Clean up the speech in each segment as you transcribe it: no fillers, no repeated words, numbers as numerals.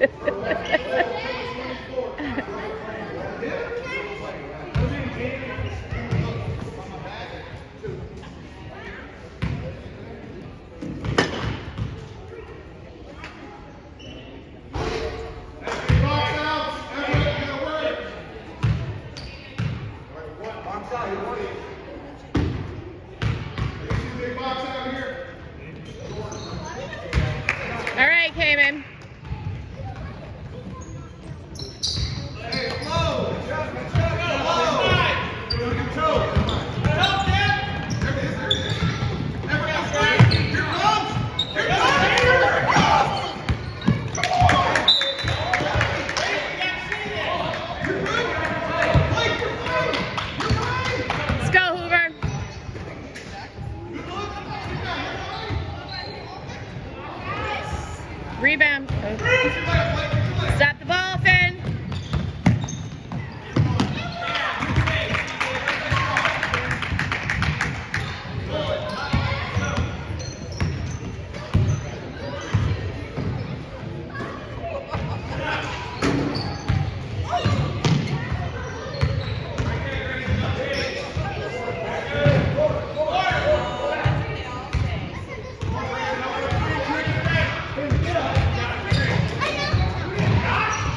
All right, Cayman. Let's go, Hoover. Rebound. Stop the ball, Finn.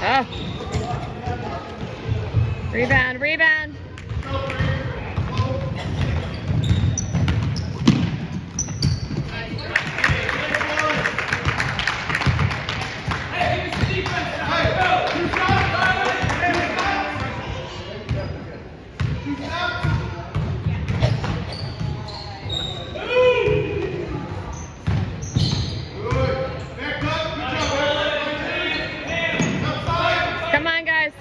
Oh. Rebound, rebound. Come on, guys.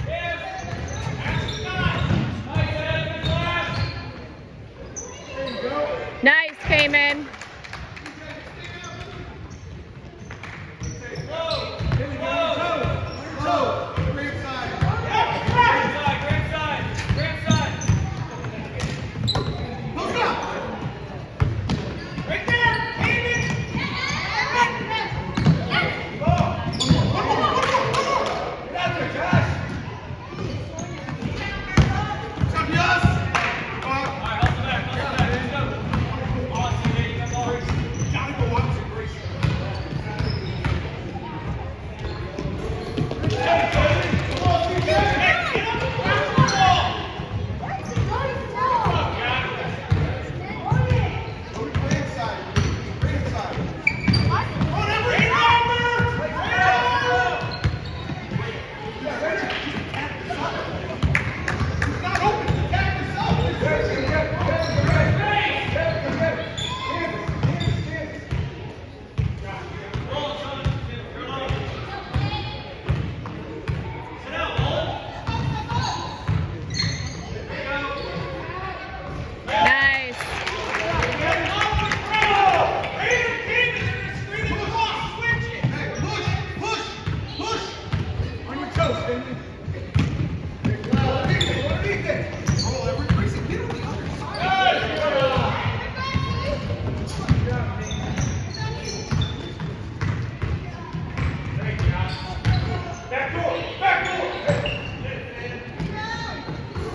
Nice, Cayman. Nice.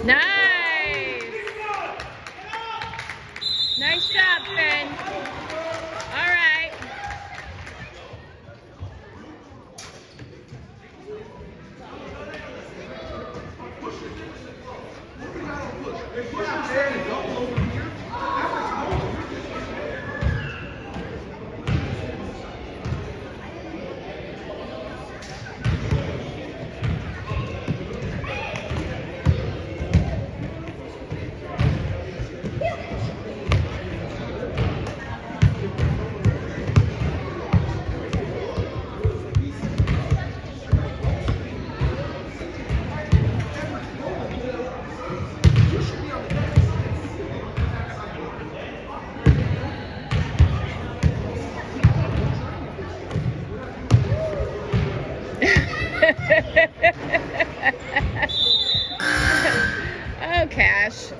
Nice. Nice job, Finn. All right. Oh, Cash.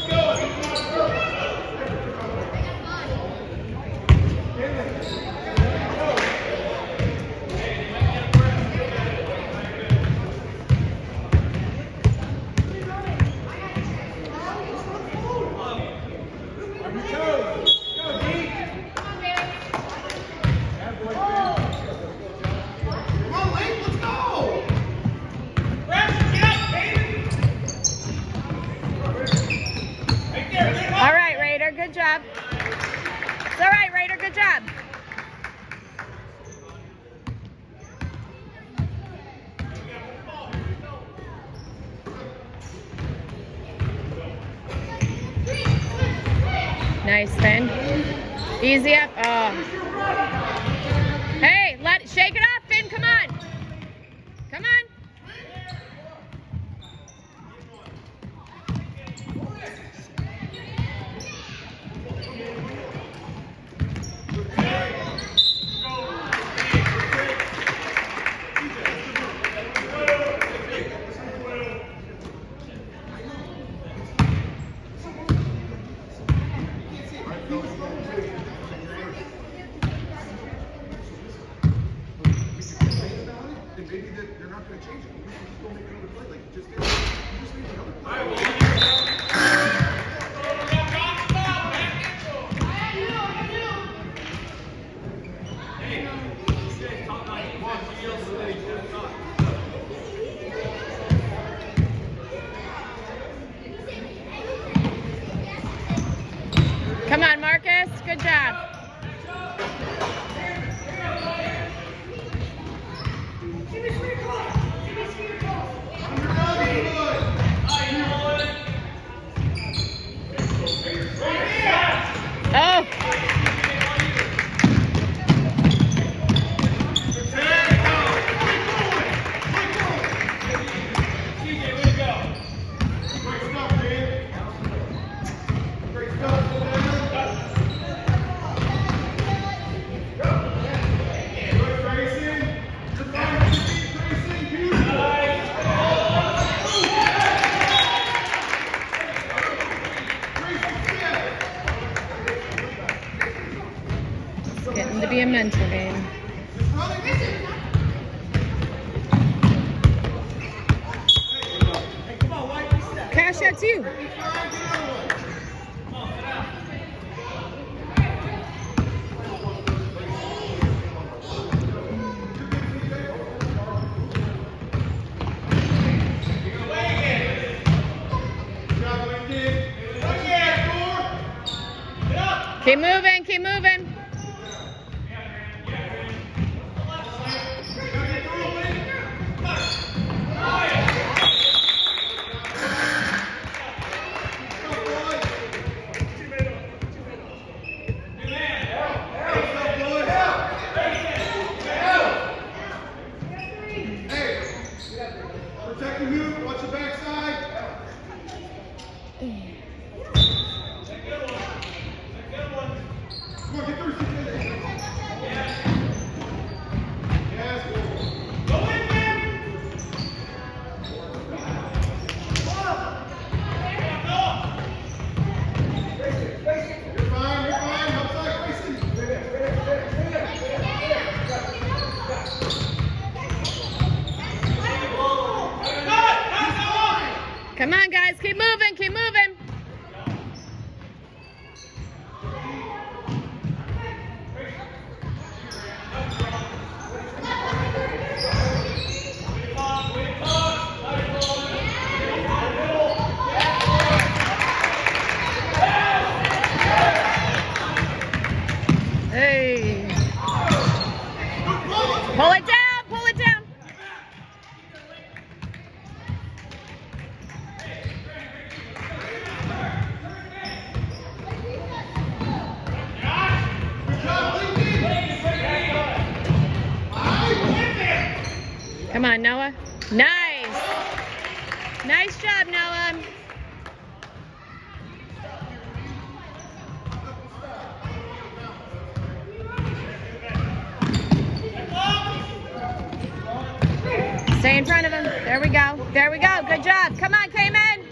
Go! Raider. Good job. It's all right, Raider. Good job. Nice, Finn. Easy up. Oh. Hey, shake it off, Finn. Come on. Come on. Maybe they're not going to change it. We just go make another play like you just did. You just need another play. Come on, Marcus. Good job. Oh. It's getting to be a mental game. Cash, that's you. Keep moving, keep moving. Protect the move, watch the backside. Come on, get through. Yes, go in, man. You're fine, outside, Grayson. Come on, guys. Keep moving, keep moving. Hey. Pull it down, pull it down. Come on, Noah. Nice. Nice job, Noah. Stay in front of him. There we go. There we go. Good job. Come on, Cayman.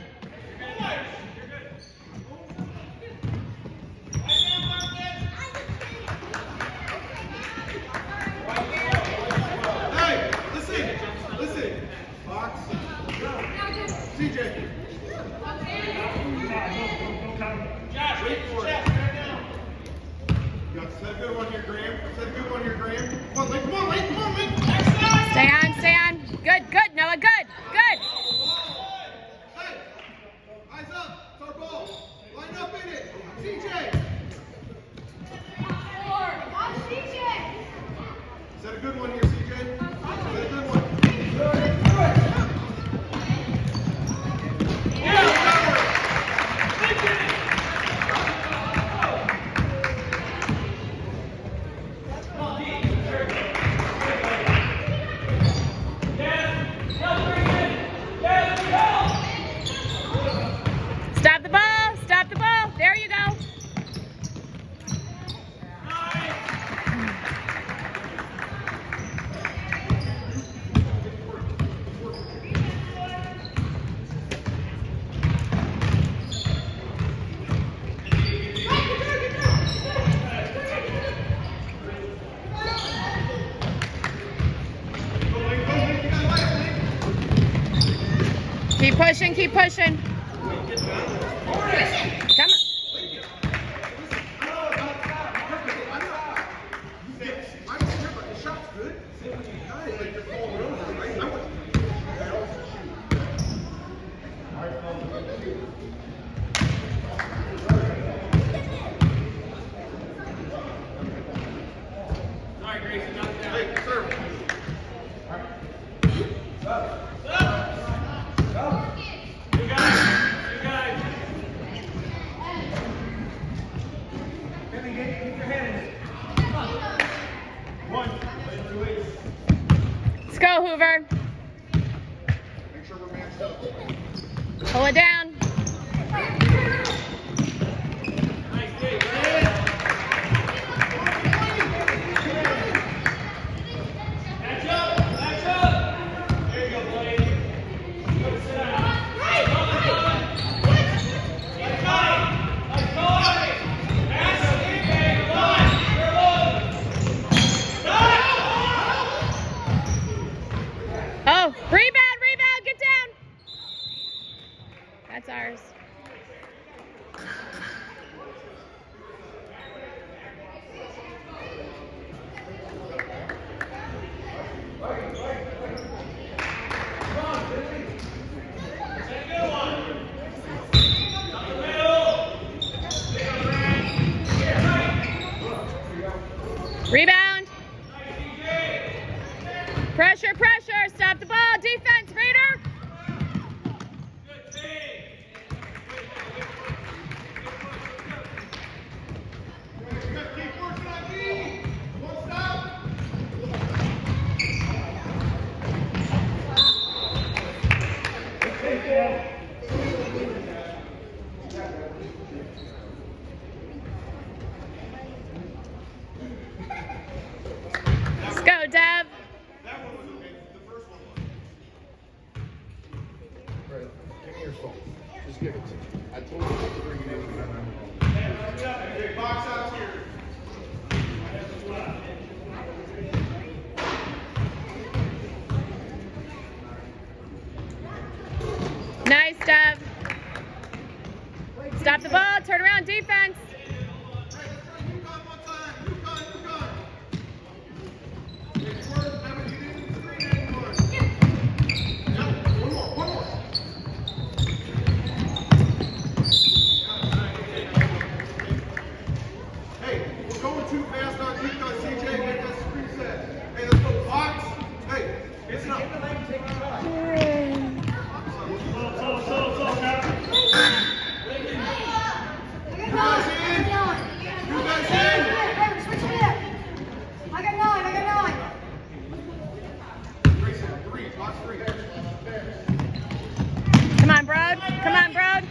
Hey, listen. Box. CJ. Josh, wait for it. Set a good one here, Graham. Come on, Lake. Stay on. Good, Noah. Good. Hey, eyes up. It's our ball. Line up in it. CJ. pushing, keep pushing. Come on. Let's go, Hoover. Pull it down. Oh, rebound, get down. That's ours. Rebound. Pressure, pressure. Stop the ball. Defense, Raider. Let's go, Dev. Give me your phone. Just give it to me. I told you not to bring it in. Big box out here. Nice, Dev. Stop the ball. Turn around, defense. Too fast on UConn, CJ, make that screen set. Hey, let's go box. Hey, it's enough. You guys in? You guys in? Hey, switch it in. I got 9. Three, box three. Come on, Broad. Come on, Broad.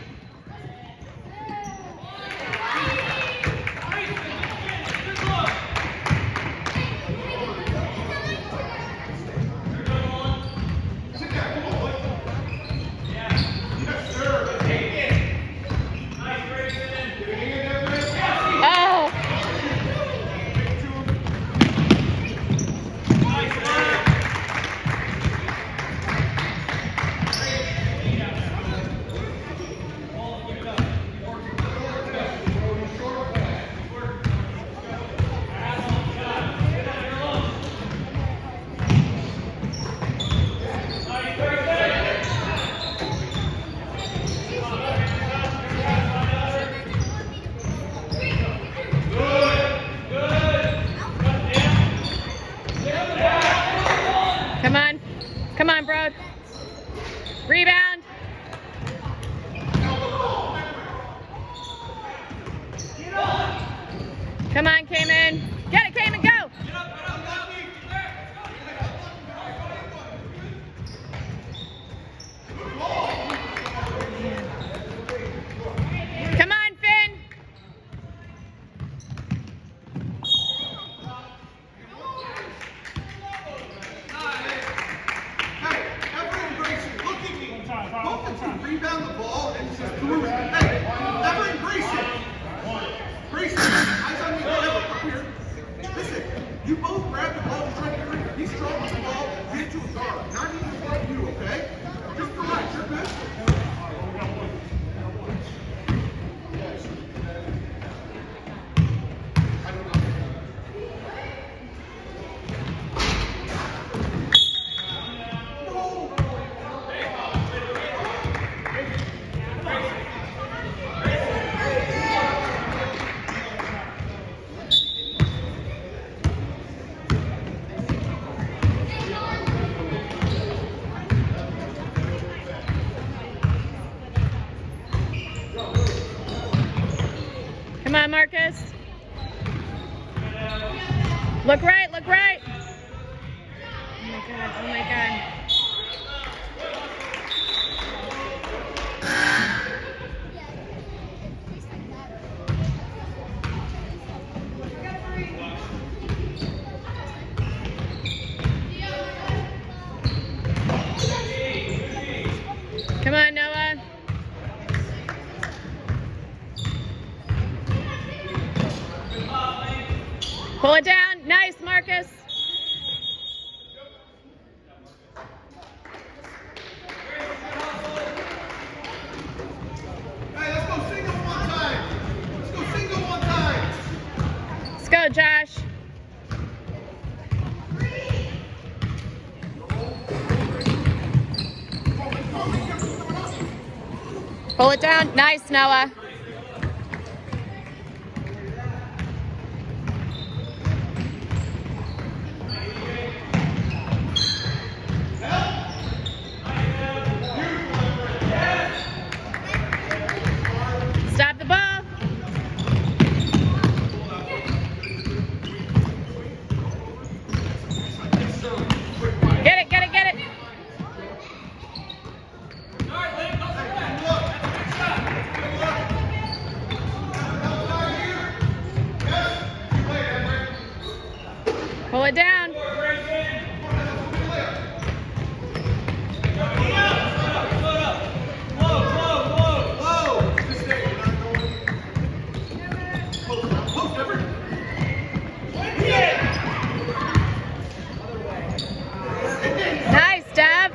Come on, bro. Rebound. Come on, Cayman. Get it, Cayman, go. Come on, Finn. Both of you rebound the ball and just through it. Hey, Everett, Grayson. Grayson, eyes on me. Everett, come here. Come on, Marcus. Look right, look right. Oh my God, oh my God. Come on, Noah. Pull it down. Nice, Marcus. Hey, let's go single one time. Let's go single one time. Let's go, Josh. Pull it down. Nice, Noah. Stop the ball. Get it, get it, get it. Pull it down. Nice, Dev.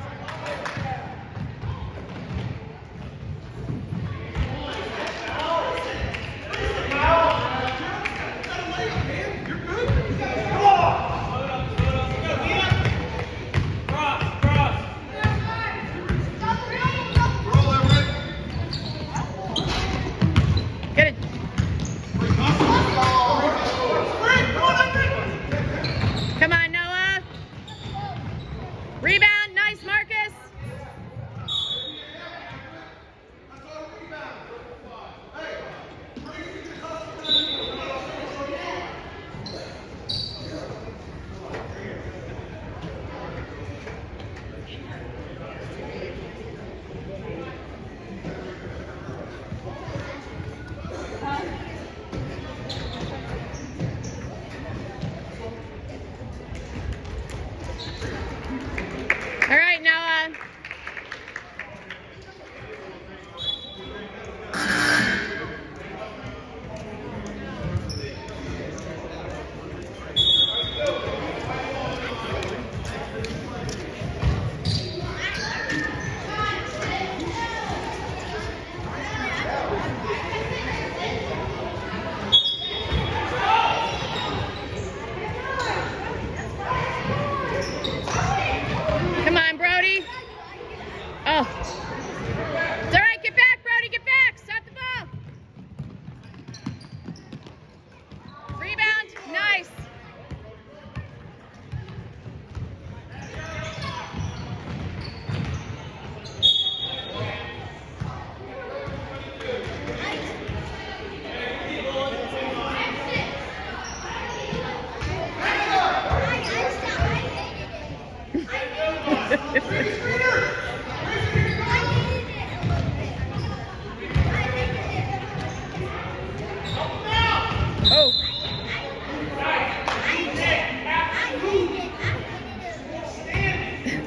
Get it. Come on, Noah. Rebound. Nice, Marcus. All right, Noah. Come on, Brody. Oh. It's all right. Get back, Brody. Get back. Stop the ball. Rebound. Nice. Oh.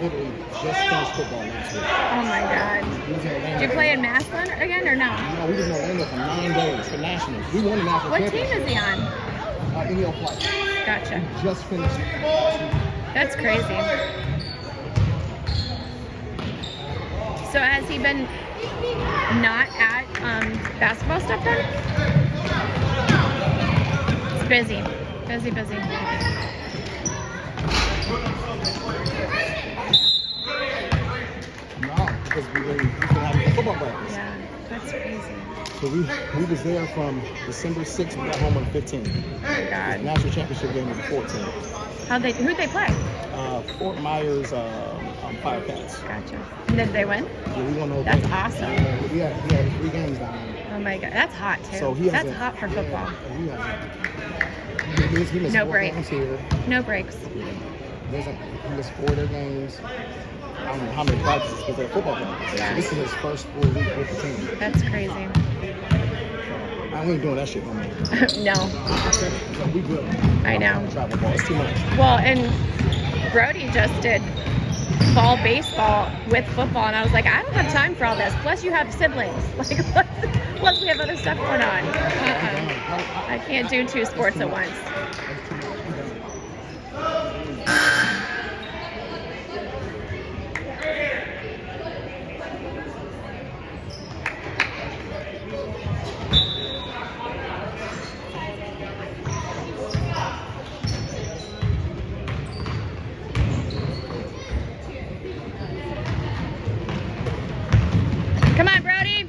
Literally just finished football last week. Oh my God. We was in Orlando. Did you play in Massillon again or no? No, we was in Orlando for 9 days for nationals. We won the national What team championship. is he on? NEL Flight. Gotcha. Just finished last week. That's crazy. So has he been not at basketball stuff then? It's busy. Busy, busy. No, because we've been having football practice. Yeah, that's crazy. So we was there from December 6th. We got home on the 15th. Oh my The God. national championship game was the 14th. Who'd they play? Fort Myers Firecats. Gotcha. And did they win? Yeah, we won the whole That's game. awesome. We had 3 games down there. Oh my God, that's hot too. So he That's hasn't- hot for football. He missed No 4 break. games here. No breaks. He missed 4 of their games. I don't know how many practices because they're football practice. Yeah. So this is his first full week with the team. That's crazy. I ain't doing that shit no more. No, So we good. I know. Travel ball. It's too much. Well, and Brody just did fall baseball with football, and I was like, I don't have time for all this. Plus, you have siblings. Like, plus we have other stuff going on. I can't do 2 sports at once. Come on, Brody.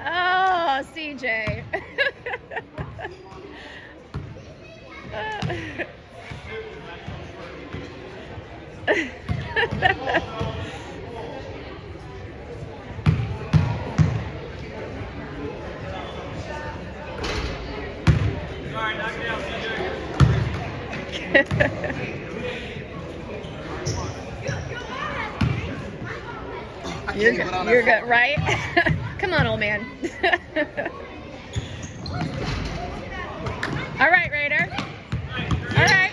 Oh, CJ. You're good. You're good, right? Come on, old man. All right, Raider. All right.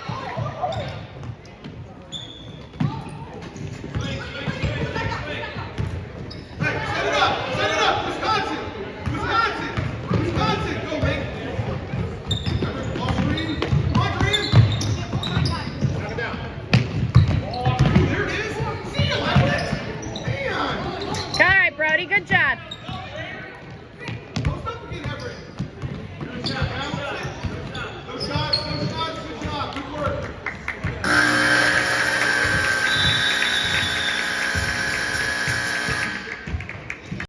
Set it up, Wisconsin, go, man. Ball screen, come on, Kareem. Knock it down. Oh, there it is. See you, like it. Man. All right, Brody. Good job.